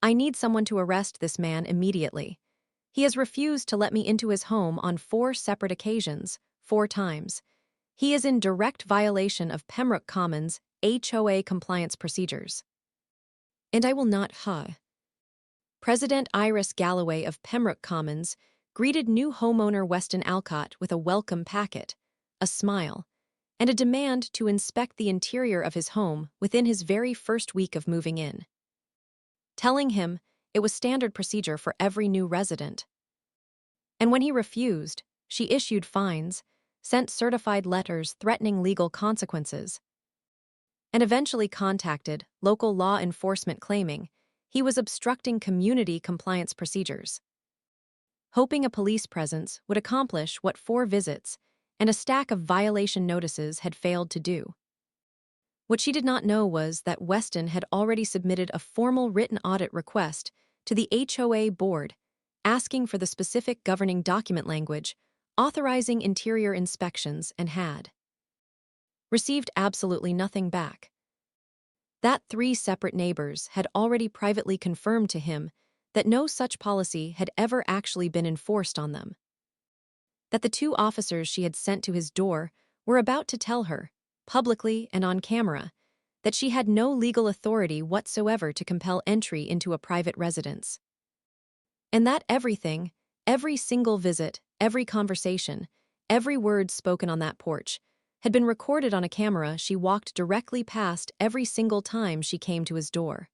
I need someone to arrest this man immediately. He has refused to let me into his home on 4 separate occasions, 4 times. He is in direct violation of Pembroke Commons HOA compliance procedures. And I will not, President Iris Galloway of Pembroke Commons greeted new homeowner Weston Alcott with a welcome packet, a smile, and a demand to inspect the interior of his home within his very first week of moving in, telling him it was standard procedure for every new resident. And when he refused, she issued fines, sent certified letters threatening legal consequences, and eventually contacted local law enforcement claiming he was obstructing community compliance procedures, hoping a police presence would accomplish what 4 visits and a stack of violation notices had failed to do. What she did not know was that Weston had already submitted a formal written audit request to the HOA board asking for the specific governing document language authorizing interior inspections and had received absolutely nothing back. That 3 separate neighbors had already privately confirmed to him that no such policy had ever actually been enforced on them. That the 2 officers she had sent to his door were about to tell her, publicly and on camera, that she had no legal authority whatsoever to compel entry into a private residence. And that everything, every single visit, every conversation, every word spoken on that porch, had been recorded on a camera she walked directly past every single time she came to his door.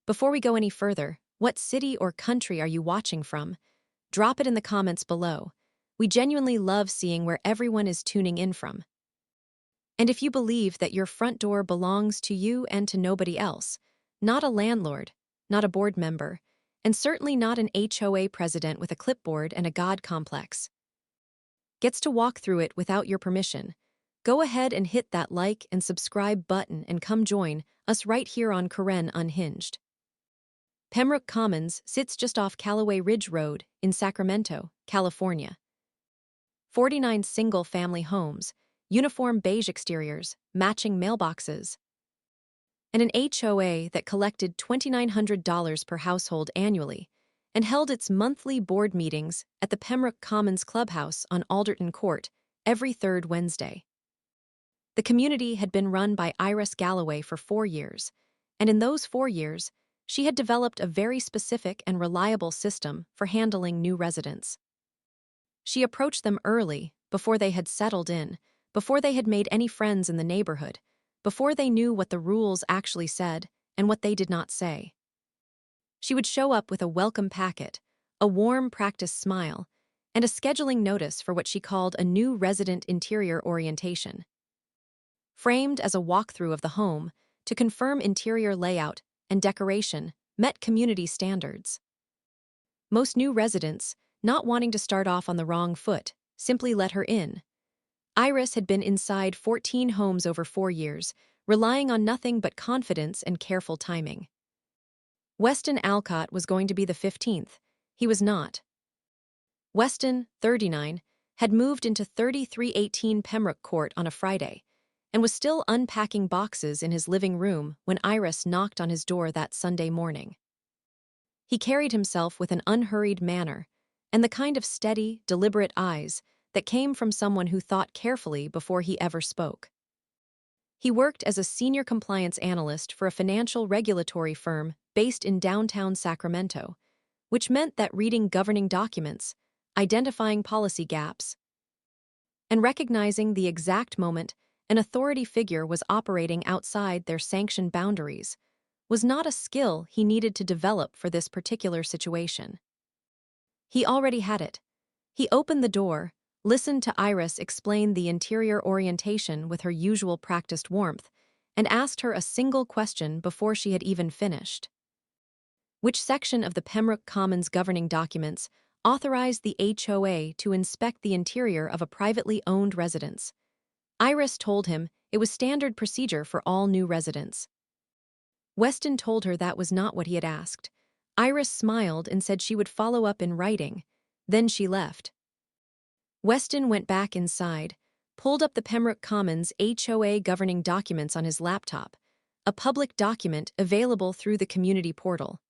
Before we go any further, what city or country are you watching from? Drop it in the comments below. We genuinely love seeing where everyone is tuning in from. And if you believe that your front door belongs to you and to nobody else, not a landlord, not a board member, and certainly not an HOA president with a clipboard and a God complex, gets to walk through it without your permission, go ahead and hit that like and subscribe button and come join us right here on Karen Unhinged. Pembroke Commons sits just off Callaway Ridge Road in Sacramento, California. 49 single-family homes, uniform beige exteriors, matching mailboxes, and an HOA that collected $2,900 per household annually and held its monthly board meetings at the Pembroke Commons Clubhouse on Alderton Court every 3rd Wednesday. The community had been run by Iris Galloway for 4 years, and in those 4 years, she had developed a very specific and reliable system for handling new residents. She approached them early, before they had settled in, before they had made any friends in the neighborhood, before they knew what the rules actually said and what they did not say. She would show up with a welcome packet, a warm practice smile, and a scheduling notice for what she called a new resident interior orientation, framed as a walkthrough of the home to confirm interior layout and decoration met community standards. Most new residents, not wanting to start off on the wrong foot, simply let her in. Iris had been inside 14 homes over 4 years, relying on nothing but confidence and careful timing. Weston Alcott was going to be the 15th. He was not. Weston, 39, had moved into 3318 Pembroke Court on a Friday and was still unpacking boxes in his living room when Iris knocked on his door that Sunday morning. He carried himself with an unhurried manner and the kind of steady, deliberate eyes that came from someone who thought carefully before he ever spoke. He worked as a senior compliance analyst for a financial regulatory firm based in downtown Sacramento, which meant that reading governing documents, identifying policy gaps, and recognizing the exact moment an authority figure was operating outside their sanctioned boundaries was not a skill he needed to develop for this particular situation. He already had it. He opened the door, listened to Iris explain the interior orientation with her usual practiced warmth, and asked her a single question before she had even finished. Which section of the Pembroke Commons governing documents authorized the HOA to inspect the interior of a privately owned residence? Iris told him it was standard procedure for all new residents. Weston told her that was not what he had asked. Iris smiled and said she would follow up in writing. Then she left. Weston went back inside, pulled up the Pembroke Commons HOA governing documents on his laptop, a public document available through the community portal.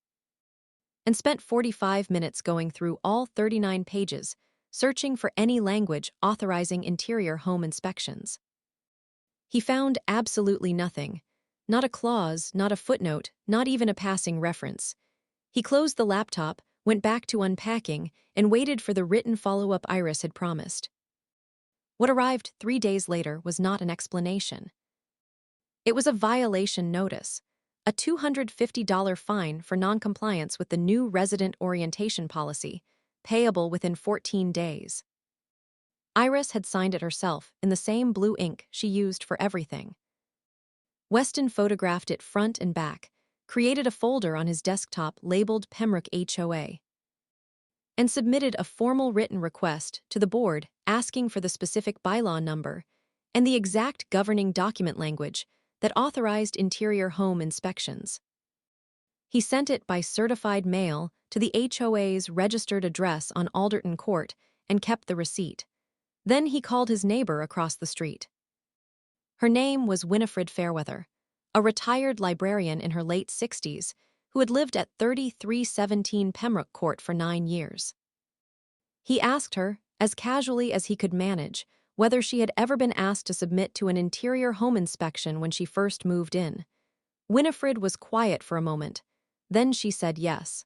and spent 45 minutes going through all 39 pages, searching for any language authorizing interior home inspections. He found absolutely nothing. Not a clause, not a footnote, not even a passing reference. He closed the laptop, went back to unpacking, and waited for the written follow-up Iris had promised. What arrived 3 days later was not an explanation. It was a violation notice, a $250 fine for noncompliance with the new resident orientation policy, payable within 14 days. Iris had signed it herself in the same blue ink she used for everything. Weston photographed it front and back, created a folder on his desktop labeled Pembroke HOA, and submitted a formal written request to the board asking for the specific bylaw number and the exact governing document language that authorized interior home inspections. He sent it by certified mail to the HOA's registered address on Alderton Court and kept the receipt. Then he called his neighbor across the street. Her name was Winifred Fairweather, a retired librarian in her late 60s who had lived at 3317 Pembroke Court for 9 years. He asked her, as casually as he could manage, whether she had ever been asked to submit to an interior home inspection when she first moved in. Winifred was quiet for a moment. Then she said yes.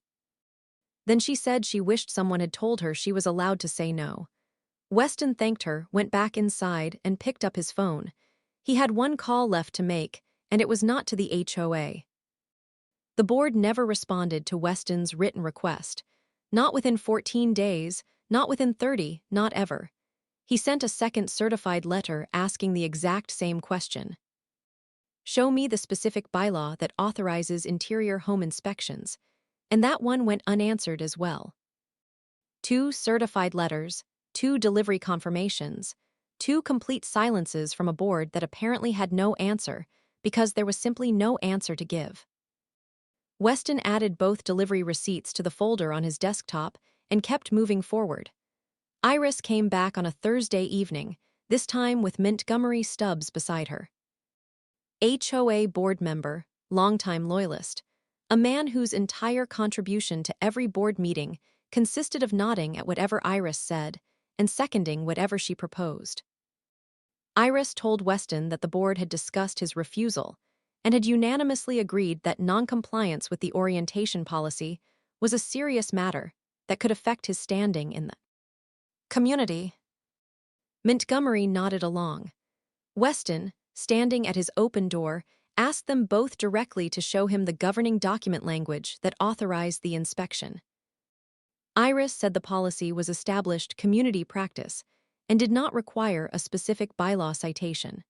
Then she said she wished someone had told her she was allowed to say no. Weston thanked her, went back inside, and picked up his phone. He had one call left to make, and it was not to the HOA. The board never responded to Weston's written request. Not within 14 days, not within 30, not ever. He sent a second certified letter asking the exact same question. Show me the specific bylaw that authorizes interior home inspections, and that one went unanswered as well. 2 certified letters, 2 delivery confirmations, 2 complete silences from a board that apparently had no answer because there was simply no answer to give. Weston added both delivery receipts to the folder on his desktop and kept moving forward. Iris came back on a Thursday evening, this time with Montgomery Stubbs beside her. HOA board member, longtime loyalist, a man whose entire contribution to every board meeting consisted of nodding at whatever Iris said and seconding whatever she proposed. Iris told Weston that the board had discussed his refusal and had unanimously agreed that noncompliance with the orientation policy was a serious matter that could affect his standing in the community. Montgomery nodded along. Weston, standing at his open door, asked them both directly to show him the governing document language that authorized the inspection. Iris said the policy was established community practice and did not require a specific bylaw citation.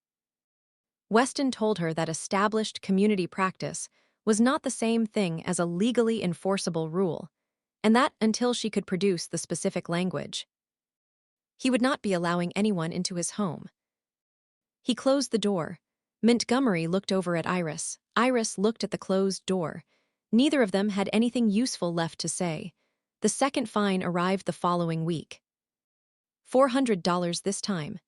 Weston told her that established community practice was not the same thing as a legally enforceable rule, and that until she could produce the specific language, he would not be allowing anyone into his home. He closed the door. Montgomery looked over at Iris. Iris looked at the closed door. Neither of them had anything useful left to say. The second fine arrived the following week. $400 this time,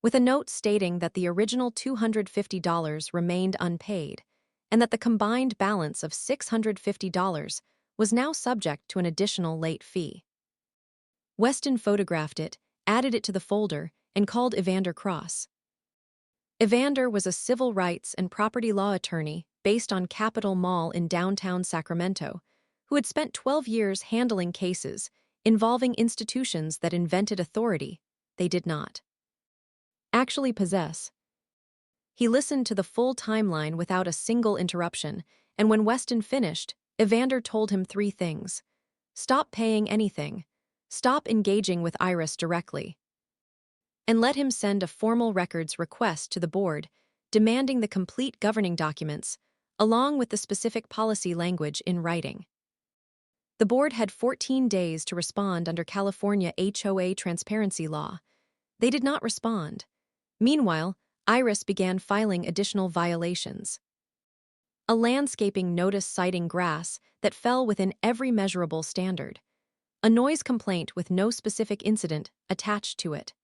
with a note stating that the original $250 remained unpaid and that the combined balance of $650 was now subject to an additional late fee. Weston photographed it, added it to the folder, and called Evander Cross. Evander was a civil rights and property law attorney based on Capitol Mall in downtown Sacramento, who had spent 12 years handling cases involving institutions that invented authority they did not actually possess. He listened to the full timeline without a single interruption, and when Weston finished, Evander told him 3 things. Stop paying anything, stop engaging with Iris directly, and let him send a formal records request to the board demanding the complete governing documents, along with the specific policy language in writing. The board had 14 days to respond under California HOA transparency law. They did not respond. Meanwhile, Iris began filing additional violations. A landscaping notice citing grass that fell within every measurable standard. A noise complaint with no specific incident attached to it.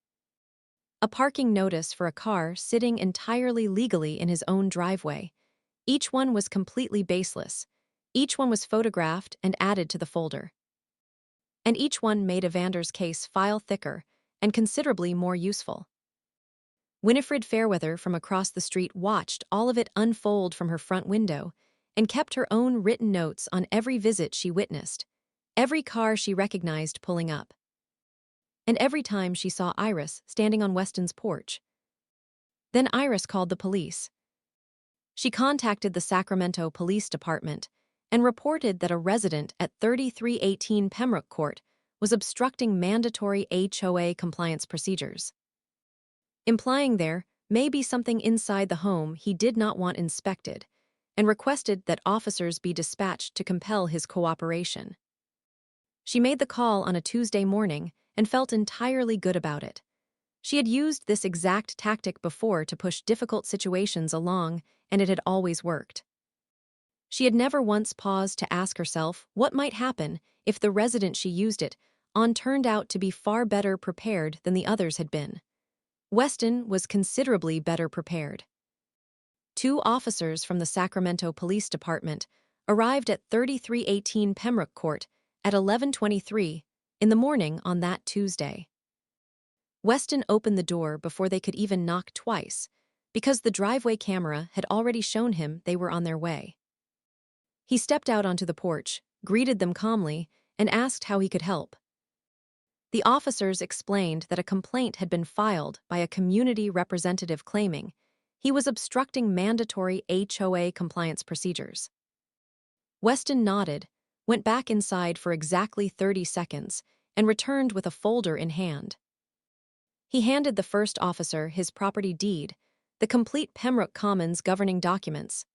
A parking notice for a car sitting entirely legally in his own driveway. Each one was completely baseless. Each one was photographed and added to the folder. And each one made Evander's case file thicker and considerably more useful. Winifred Fairweather from across the street watched all of it unfold from her front window and kept her own written notes on every visit she witnessed, every car she recognized pulling up, and every time she saw Iris standing on Weston's porch. Then Iris called the police. She contacted the Sacramento Police Department and reported that a resident at 3318 Pembroke Court was obstructing mandatory HOA compliance procedures, implying there may be something inside the home he did not want inspected, and requested that officers be dispatched to compel his cooperation. She made the call on a Tuesday morning and felt entirely good about it. She had used this exact tactic before to push difficult situations along, and it had always worked. She had never once paused to ask herself what might happen if the resident she used it on turned out to be far better prepared than the others had been. Weston was considerably better prepared. 2 officers from the Sacramento Police Department arrived at 3318 Pembroke Court at 11:23 in the morning on that Tuesday. Weston opened the door before they could even knock twice, because the driveway camera had already shown him they were on their way. He stepped out onto the porch, greeted them calmly, and asked how he could help. The officers explained that a complaint had been filed by a community representative claiming he was obstructing mandatory HOA compliance procedures. Weston nodded, went back inside for exactly 30 seconds, and returned with a folder in hand. He handed the first officer his property deed, the complete Pembroke Commons governing documents,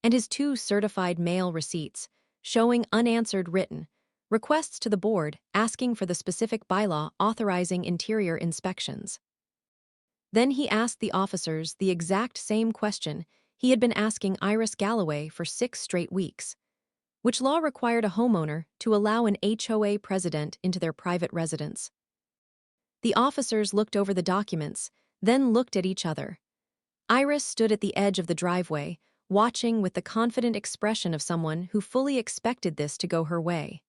and his 2 certified mail receipts showing unanswered written requests to the board asking for the specific bylaw authorizing interior inspections. Then he asked the officers the exact same question he had been asking Iris Galloway for 6 straight weeks. Which law required a homeowner to allow an HOA president into their private residence? The officers looked over the documents, then looked at each other. Iris stood at the edge of the driveway, watching with the confident expression of someone who fully expected this to go her way.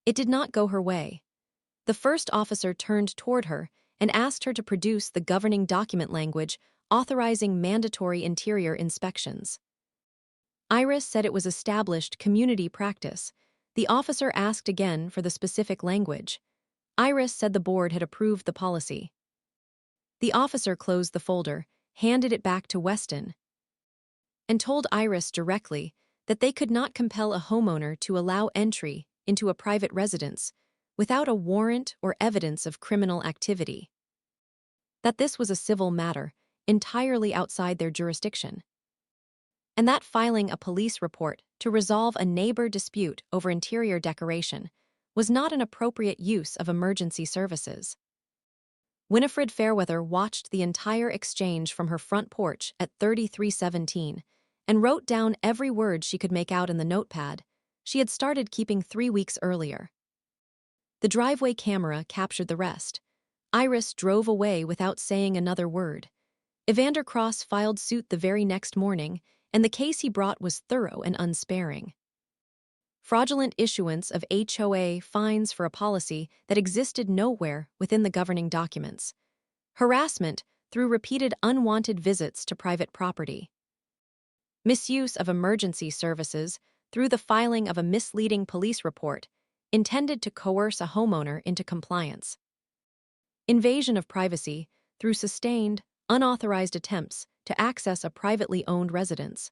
It did not go her way. The first officer turned toward her and asked her to produce the governing document language authorizing mandatory interior inspections. Iris said it was established community practice. The officer asked again for the specific language. Iris said the board had approved the policy. The officer closed the folder, handed it back to Weston, and told Iris directly that they could not compel a homeowner to allow entry into a private residence without a warrant or evidence of criminal activity. That this was a civil matter, entirely outside their jurisdiction. And that filing a police report to resolve a neighbor dispute over interior decoration was not an appropriate use of emergency services. Winifred Fairweather watched the entire exchange from her front porch at 3317 and wrote down every word she could make out in the notepad she had started keeping 3 weeks earlier. The driveway camera captured the rest. Iris drove away without saying another word. Evander Cross filed suit the very next morning, and the case he brought was thorough and unsparing. Fraudulent issuance of HOA fines for a policy that existed nowhere within the governing documents. Harassment through repeated unwanted visits to private property. Misuse of emergency services through the filing of a misleading police report intended to coerce a homeowner into compliance. Invasion of privacy through sustained, unauthorized attempts to access a privately owned residence.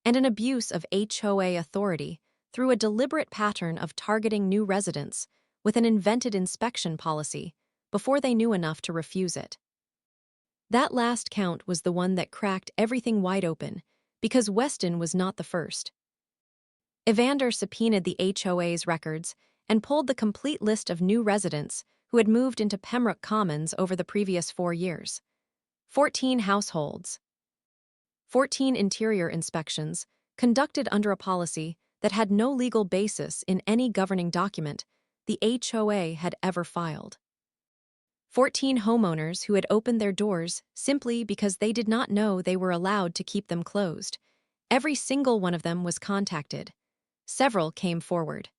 And an abuse of HOA authority through a deliberate pattern of targeting new residents with an invented inspection policy before they knew enough to refuse it. That last count was the one that cracked everything wide open, because Weston was not the first. Evander subpoenaed the HOA's records and pulled the complete list of new residents who had moved into Pembroke Commons over the previous 4 years. 14 households. 14 interior inspections conducted under a policy that had no legal basis in any governing document the HOA had ever filed. 14 homeowners who had opened their doors simply because they did not know they were allowed to keep them closed, Every single one of them was contacted. Several came forward.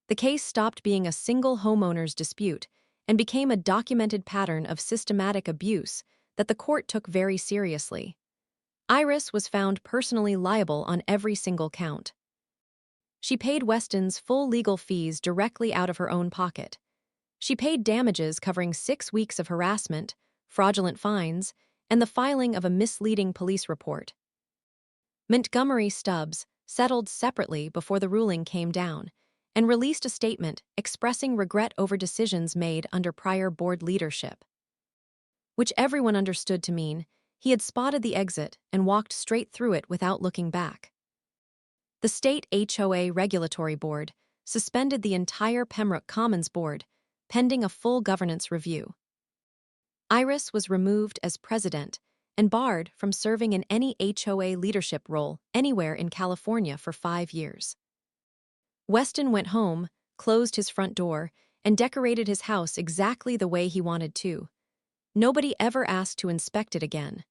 The case stopped being a single homeowner's dispute and became a documented pattern of systematic abuse that the court took very seriously. Iris was found personally liable on every single count. She paid Weston's full legal fees directly out of her own pocket. She paid damages covering 6 weeks of harassment, fraudulent fines, and the filing of a misleading police report. Montgomery Stubbs settled separately before the ruling came down and released a statement expressing regret over decisions made under prior board leadership, which everyone understood to mean he had spotted the exit and walked straight through it without looking back. The state HOA regulatory board suspended the entire Pembroke Commons board, pending a full governance review. Iris was removed as president and barred from serving in any HOA leadership role anywhere in California for 5 years. Weston went home, closed his front door, and decorated his house exactly the way he wanted to. Nobody ever asked to inspect it again.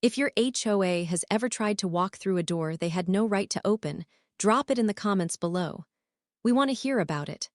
If your HOA has ever tried to walk through a door they had no right to open, drop it in the comments below. We want to hear about it.